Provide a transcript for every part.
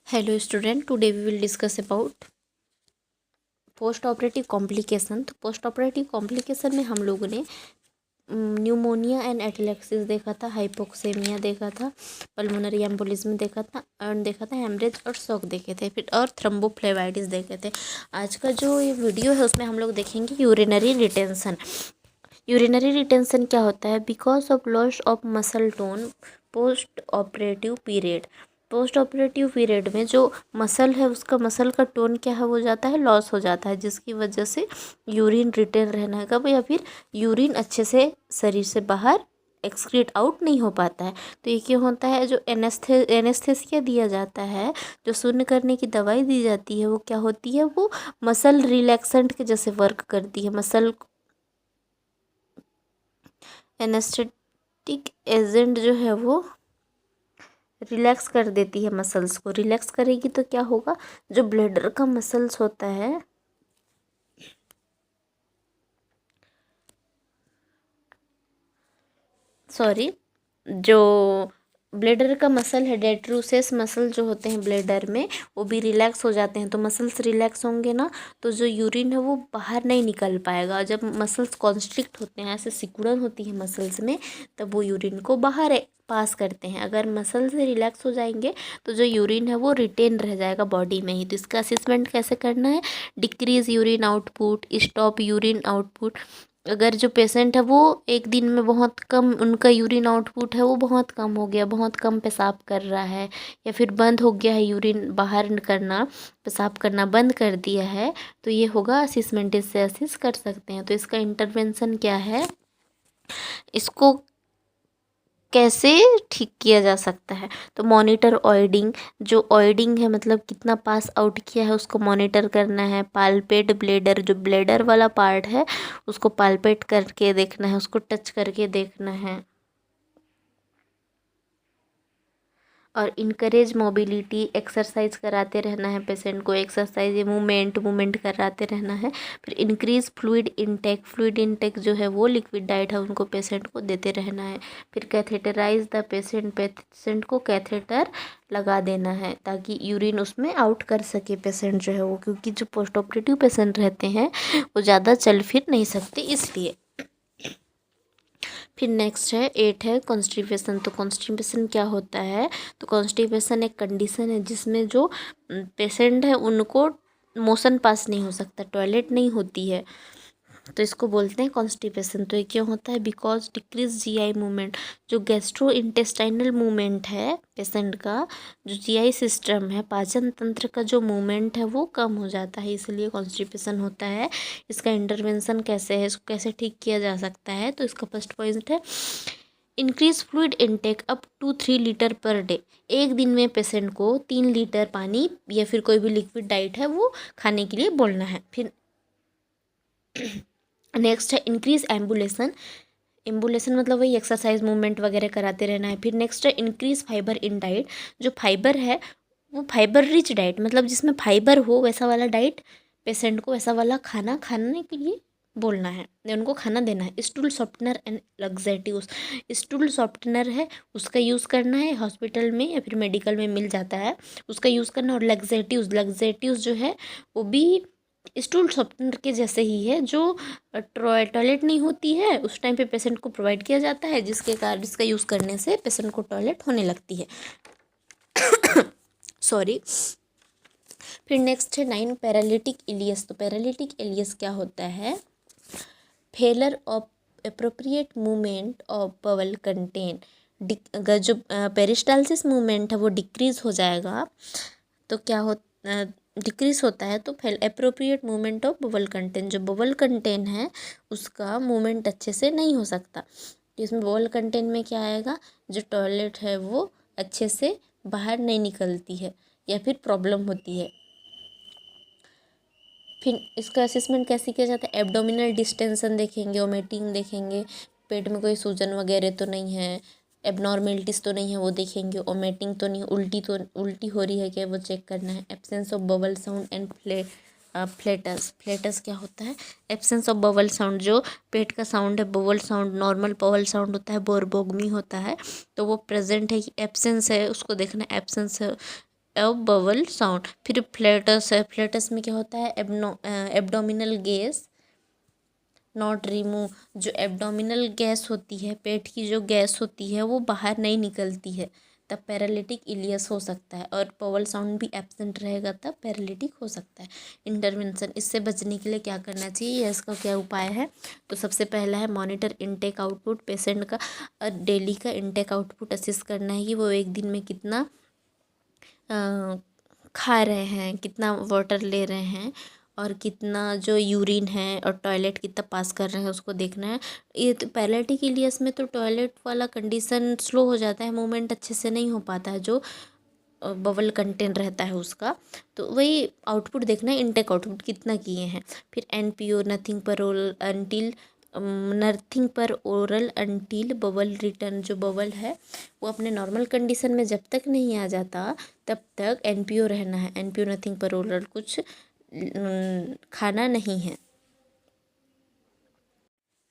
Hello student, today we will discuss about post operative complication. तो post operative complication में हम लोगों ने न्यूमोनिया एंड एटलेक्सिस देखा था, हाइपोक्सेमिया देखा था, पल्मोनरी एम्बोलिज्म देखा था हेमरेज और शॉक देखे थे, फिर और थ्रोम्बोफ्लेबाइटिस देखे थे। आज का जो ये वीडियो है उसमें हम लोग देखेंगे यूरिनरी रिटेंशन। यूरिनरी रिटेंशन क्या होता है? Because of loss of muscle tone post operative period. Post operative period में जो मसल है उसका मसल का टोन क्या है, हो जाता है, लॉस हो जाता है, जिसकी वजह से यूरिन रिटेन रहना है कब, या फिर यूरिन अच्छे से शरीर से बाहर एक्सक्रीट आउट नहीं हो पाता है। तो ये क्यों होता है? जो एनेस्थेसिया दिया जाता है, जो शून्य करने की दवाई दी जाती है, वो क्या होती है? वो मसल रिलैक्सेंट के जैसे वर्क करती है। मसल एनेस्थेटिक एजेंट जो है वो रिलैक्स कर देती है मसल्स को। रिलैक्स करेगी तो क्या होगा? जो ब्लैडर का मसल्स होता है, सॉरी, जो ब्लैडर का मसल है, डेट्रूसेस मसल जो होते हैं ब्लैडर में, वो भी रिलैक्स हो जाते हैं। तो मसल्स रिलैक्स होंगे ना, तो जो यूरिन है वो बाहर नहीं निकल पाएगा। जब मसल्स कॉन्स्ट्रिक्ट होते हैं, ऐसे सिकुड़न होती है मसल्स में, तब वो यूरिन को बाहर पास करते हैं। अगर मसल से रिलैक्स हो जाएंगे तो जो यूरिन है वो रिटेन रह जाएगा बॉडी में ही। तो इसका असेसमेंट कैसे करना है? Decrease urine output, stop urine output. अगर जो पेशेंट है वो एक दिन में बहुत कम, उनका यूरिन आउटपुट है वो बहुत कम हो गया, बहुत कम पेशाब कर रहा है, या फिर बंद हो गया है यूरिन बाहर करना, पेशाब करना बंद कर दिया है, तो ये होगा असिसमेंट। इससे असिस कर सकते हैं। तो इसका इंटरवेंशन क्या है, इसको कैसे ठीक किया जा सकता है? तो मॉनिटर ऑयडिंग। जो ऑयडिंग है मतलब कितना पास आउट किया है उसको मॉनिटर करना है। पालपेट ब्लेडर, जो ब्लेडर वाला पार्ट है उसको पालपेट करके देखना है, उसको टच करके देखना है। और इनकरेज मोबिलिटी, एक्सरसाइज कराते रहना है पेशेंट को, एक्सरसाइज मूवमेंट कराते रहना है। फिर increase fluid intake. Fluid intake जो है वो लिक्विड डाइट है उनको पेशेंट को देते रहना है। फिर कैथेटराइज द पेशेंट, पेशेंट को कैथेटर लगा देना है ताकि यूरिन उसमें आउट कर सके पेशेंट जो है वो, क्योंकि जो पोस्ट ऑपरेटिव पेशेंट रहते हैं वो ज़्यादा चल फिर नहीं सकते इसलिए। फिर नेक्स्ट है 8 है कॉन्स्टिपेशन। तो कॉन्स्टिपेशन क्या होता है? तो कॉन्स्टिपेशन एक कंडीशन है जिसमें जो पेशेंट है उनको मोशन पास नहीं हो सकता, टॉयलेट नहीं होती है, तो इसको बोलते हैं कॉन्स्टिपेशन। तो ये क्यों होता है? Because decrease GI movement. जो गैस्ट्रो इंटेस्टाइनल मूवमेंट है पेशेंट का, जो जीआई सिस्टम है, पाचन तंत्र का जो मूवमेंट है वो कम हो जाता है, इसलिए कॉन्स्टिपेशन होता है। इसका इंटरवेंशन कैसे है, इसको कैसे ठीक किया जा सकता है? तो इसका फर्स्ट पॉइंट है increase fluid intake up to 3 litre per day. एक दिन में पेशेंट को 3 लीटर पानी या फिर कोई भी लिक्विड डाइट है वो खाने के लिए बोलना है। फिर नेक्स्ट है इंक्रीज एम्बुलेशन। एम्बुलेशन मतलब वही एक्सरसाइज मूवमेंट वगैरह कराते रहना है। फिर नेक्स्ट है इंक्रीज फाइबर इन डाइट। जो फाइबर है वो फाइबर रिच डाइट, मतलब जिसमें फाइबर हो वैसा वाला डाइट पेशेंट को, वैसा वाला खाना खाने के लिए बोलना है, उनको खाना देना है। Stool softener and laxatives. Stool softener है उसका यूज़ करना है, हॉस्पिटल में या फिर मेडिकल में मिल जाता है, उसका यूज़ करना। और लग्जेटिव्स जो है वो भी स्टूल सॉफ्टनर के जैसे ही है, जो टॉयलेट नहीं होती है उस टाइम पे पेशेंट को प्रोवाइड किया जाता है, जिसके कारण जिसका यूज़ करने से पेशेंट को टॉयलेट होने लगती है। सॉरी। फिर नेक्स्ट है 9 पैरालिटिक इलियस। तो पैरालिटिक इलियस क्या होता है? Failure of appropriate movement of bowel content. अगर जो पेरिस्टालसिस मूवमेंट है वो डिक्रीज हो जाएगा तो क्या हो, डिक्रीज होता है तो फिर appropriate movement of bubble contain, जो बबल कंटेन है उसका मूवमेंट अच्छे से नहीं हो सकता। तो इसमें बबल कंटेन में क्या आएगा? जो टॉयलेट है वो अच्छे से बाहर नहीं निकलती है या फिर प्रॉब्लम होती है। फिर इसका असेसमेंट कैसे किया जाता है? एब्डोमिनल डिस्टेंशन देखेंगे, वोमिटिंग देखेंगे, पेट में कोई सूजन वगैरह तो नहीं है, एबनॉर्मेलिटीज़ तो नहीं है वो देखेंगे, वोमिटिंग तो नहीं, उल्टी हो रही है क्या वो चेक करना है। Absence of bubble sound and flatus. Flatus क्या होता है? एब्सेंस ऑफ बबल साउंड, जो पेट का साउंड है bubble sound, normal bubble sound होता है, बोरबोगमी होता है, तो वो प्रेजेंट है कि एब्सेंस है उसको देखना है। एब्सेंस है बबल साउंड। फिर फ्लेटस है, फ्लेटस में क्या होता है, एब्डोमिनल गैस नॉट रिमूव। जो एब्डोमिनल गैस होती है, पेट की जो गैस होती है वो बाहर नहीं निकलती है, तब पैरालिटिक इलियस हो सकता है। और बबल साउंड भी एब्सेंट रहेगा तब पैरालिटिक हो सकता है। इंटरवेंशन, इससे बचने के लिए क्या करना चाहिए या इसका क्या उपाय है? तो सबसे पहला है मॉनिटर इनटेक आउटपुट। पेशेंट का डेली का इनटेक आउटपुट असिस्ट करना है कि वो एक दिन में कितना खा रहे हैं, कितना वाटर ले रहे हैं, और कितना जो यूरिन है और टॉयलेट कितना पास कर रहे हैं उसको देखना है। ये तो पैरालिटिक इलियस में तो टॉयलेट वाला कंडीशन स्लो हो जाता है, मूवमेंट अच्छे से नहीं हो पाता है, जो बबल कंटेंट रहता है उसका। तो वही आउटपुट देखना है, इनटेक आउटपुट कितना किए हैं। फिर एनपीओ, नथिंग पर ओरल अंटिल बबल रिटर्न। जो बबल है वो अपने नॉर्मल कंडीशन में जब तक नहीं आ जाता तब तक एनपीओ रहना है। एनपीओ नथिंग पर ओरल, कुछ खाना नहीं है।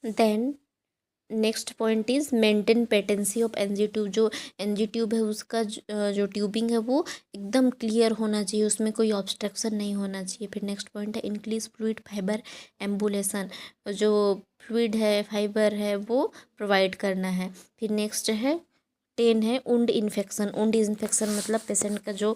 Then next point is maintain patency of NG tube. जो एनजी ट्यूब है उसका जो ट्यूबिंग है वो एकदम क्लियर होना चाहिए, उसमें कोई ऑब्स्ट्रक्शन नहीं होना चाहिए। फिर नेक्स्ट पॉइंट है इंक्रीज फ्लूइड फाइबर एम्बुलेशन। जो फ्लूइड है, फाइबर है, वो प्रोवाइड करना है। फिर नेक्स्ट है 10 है उंड इन्फेक्शन। उंड इन्फेक्शन मतलब पेशेंट का जो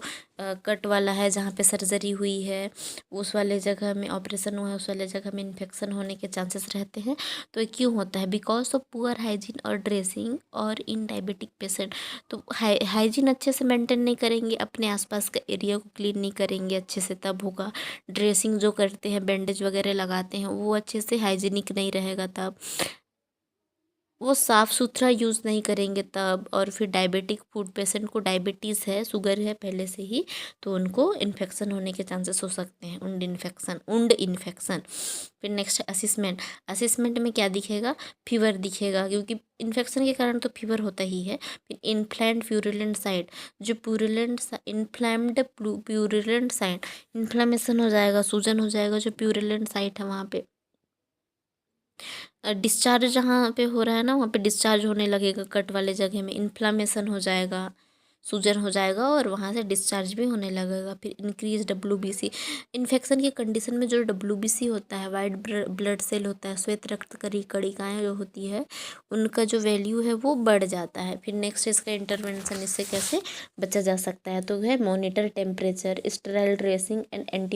कट वाला है, जहाँ पे सर्जरी हुई है, उस वाले जगह में ऑपरेशन हुआ है, उस वाले जगह में इन्फेक्शन होने के चांसेस रहते हैं। तो ये क्यों होता है? बिकॉज ऑफ पुअर हाइजीन और ड्रेसिंग और इन डायबिटिक पेशेंट। तो हाइजीन अच्छे से मेंटेन नहीं करेंगे, अपने आसपास का एरिया को क्लीन नहीं करेंगे अच्छे से, तब होगा। ड्रेसिंग जो करते हैं, बैंडेज वगैरह लगाते हैं, वो अच्छे से हाइजीनिक नहीं रहेगा तब, वो साफ़ सुथरा यूज़ नहीं करेंगे तब। और फिर डायबिटिक फूड, पेशेंट को डायबिटीज़ है, शुगर है पहले से ही, तो उनको इन्फेक्शन होने के चांसेस हो सकते हैं, उंड इन्फेक्शन। फिर नेक्स्ट असेसमेंट। असेसमेंट में क्या दिखेगा? फीवर दिखेगा, क्योंकि इन्फेक्शन के कारण तो फीवर होता ही है। फिर इन्फ्लैम्ड प्यूरिलेंट साइट। जो इन्फ्लैम्ड प्यूरिलेंट साइट, इन्फ्लामेशन हो जाएगा, सूजन हो जाएगा जो प्यूरिलेंट साइट है वहाँ पे। डिस्चार्ज जहाँ पे हो रहा है ना, वहाँ पे डिस्चार्ज होने लगेगा, कट वाले जगह में इन्फ्लामेशन हो जाएगा, सूजन हो जाएगा और वहाँ से डिस्चार्ज भी होने लगेगा। फिर इंक्रीज डब्ल्यूबीसी। इन्फेक्शन की कंडीशन में जो डब्ल्यूबीसी होता है, वाइट ब्लड सेल होता है, श्वेत रक्त कणिकाएँ जो होती है, उनका जो वैल्यू है वो बढ़ जाता है। फिर नेक्स्ट इसका इंटरवेंशन, इससे कैसे बचा जा सकता है? तो है monitor temperature, sterile dressing and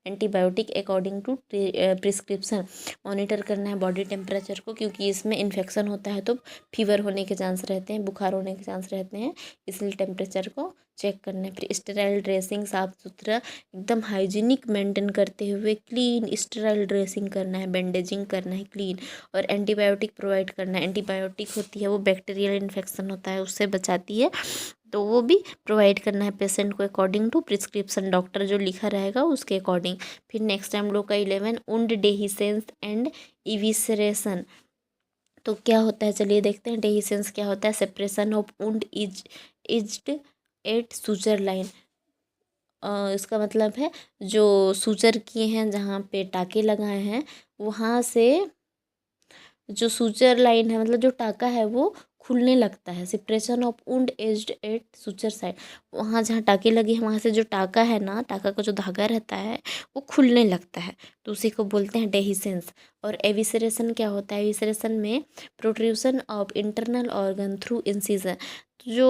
antibiotic according to prescription. Monitor करना है बॉडी टेम्परेचर को, क्योंकि इसमें इन्फेक्शन होता है तो फीवर होने के चांस रहते हैं, बुखार होने के चांस रहते हैं, इसलिए टेम्परेचर को चेक करना है। फिर स्टेराइल ड्रेसिंग, साफ़ सुथरा एकदम हाइजीनिक मेंटेन करते हुए क्लीन स्टेराइल ड्रेसिंग करना है, बैंडेजिंग करना है क्लीन। और एंटीबायोटिक प्रोवाइड करना है। एंटीबायोटिक होती है वो बैक्टीरियल इन्फेक्शन होता है उससे बचाती है, तो वो भी प्रोवाइड करना है पेशेंट को अकॉर्डिंग टू प्रिस्क्रिप्शन, डॉक्टर जो लिखा रहेगा उसके अकॉर्डिंग। फिर नेक्स्ट हम लोग का 11 उंड डेहिसेंस एंड इविसरेशन। तो क्या होता है चलिए देखते हैं। डेहिसेंस क्या होता है? Separation of wound edged at suture line. इसका मतलब है जो सूचर किए हैं, जहाँ पे टाके लगाए हैं, वहाँ से जो सूचर लाइन है, मतलब जो टाका है वो खुलने लगता है। Separation of wound edged at suture side. वहाँ जहाँ टाके लगे हैं, वहाँ से जो टाका है ना, टाका का जो धागा रहता है वो खुलने लगता है, तो उसी को बोलते हैं डेहिसेंस। और एविसरेशन क्या होता है? एविसरेशन में protrusion of internal organ through incision. जो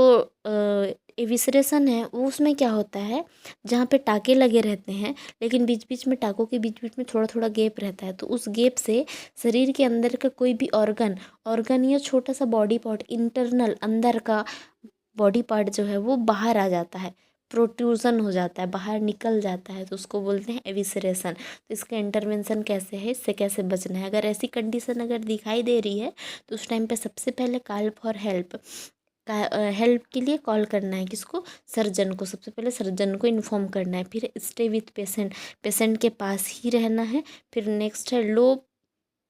एविसरेशन है वो, उसमें क्या होता है, जहाँ पे टाके लगे रहते हैं, लेकिन बीच बीच में, टाकों के बीच बीच में थोड़ा थोड़ा गैप रहता है, तो उस गैप से शरीर के अंदर का कोई भी ऑर्गन या छोटा सा बॉडी पार्ट, इंटरनल अंदर का बॉडी पार्ट जो है वो बाहर आ जाता है, प्रोट्रूजन हो जाता है, बाहर निकल जाता है, तो उसको बोलते हैं एविसरेशन। तो इसका इंटरवेंशन कैसे है, इससे कैसे बचना है? अगर ऐसी कंडीशन अगर दिखाई दे रही है तो उस टाइम पे सबसे पहले कॉल फॉर हेल्प हेल्प के लिए कॉल करना है। किसको? सर्जन को। सबसे पहले सर्जन को इन्फॉर्म करना है। फिर स्टे विथ पेशेंट, पेशेंट के पास ही रहना है। फिर नेक्स्ट है low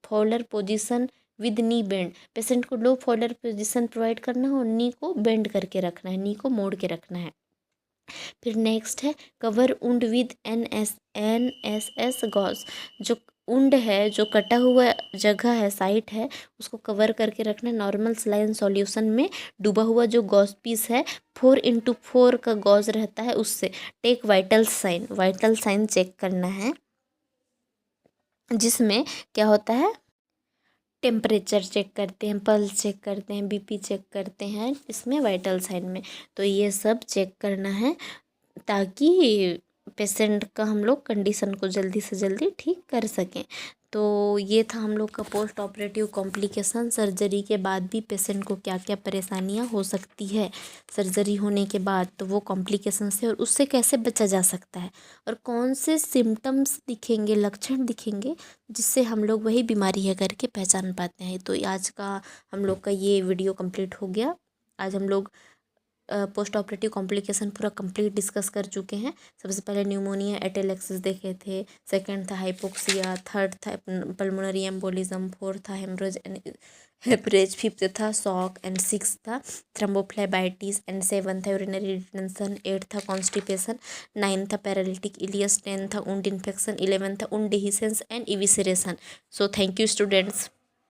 Fowler position with knee bend. Patient को लो फॉलर पोजीशन प्रोवाइड करना है और नी को बेंड करके रखना है, नी को मोड़ के रखना है। फिर नेक्स्ट है cover wound with N S S gauze. जो उंड है, जो कटा हुआ जगह है, साइट है, उसको कवर करके रखना। नॉर्मल सलाइन सॉल्यूशन में डूबा हुआ जो गॉज पीस है, 4x4 का गॉज रहता है, उससे टेक वाइटल साइन चेक करना है, जिसमें क्या होता है, टेम्परेचर चेक करते हैं, पल्स चेक करते हैं, बीपी चेक करते हैं, इसमें वाइटल साइन में। तो ये सब चेक करना है ताकि पेशेंट का हम लोग कंडीशन को जल्दी से जल्दी ठीक कर सकें। तो ये था हम लोग का पोस्ट ऑपरेटिव कॉम्प्लिकेशन। सर्जरी के बाद भी पेशेंट को क्या क्या परेशानियां हो सकती है सर्जरी होने के बाद, तो वो कॉम्प्लिकेशन से और उससे कैसे बचा जा सकता है, और कौन से सिम्टम्स दिखेंगे, लक्षण दिखेंगे, जिससे हम लोग वही बीमारी है करके पहचान पाते हैं। तो आज का हम लोग का ये वीडियो कंप्लीट हो गया। आज हम लोग पोस्ट ऑपरेटिव कॉम्प्लिकेशन पूरा कंप्लीट डिस्कस कर चुके हैं। सबसे पहले न्यूमोनिया एटेलेक्सिस देखे थे, सेकंड था हाइपोक्सिया, थर्ड था पल्मोनरी एम्बोलिज्म, फोर्थ था हेमरेज, फिफ्थ था शॉक एंड सिक्स था थ्रोम्बोफ्लेबाइटिस एंड सेवन था यूरिनरी रिटेंशन, एट था कॉन्स्टिपेशन, नाइन था पैरालिटिक इलियस, 10 था वुंड इन्फेक्शन, 11 था wound dehiscence and evisceration. So thank you students.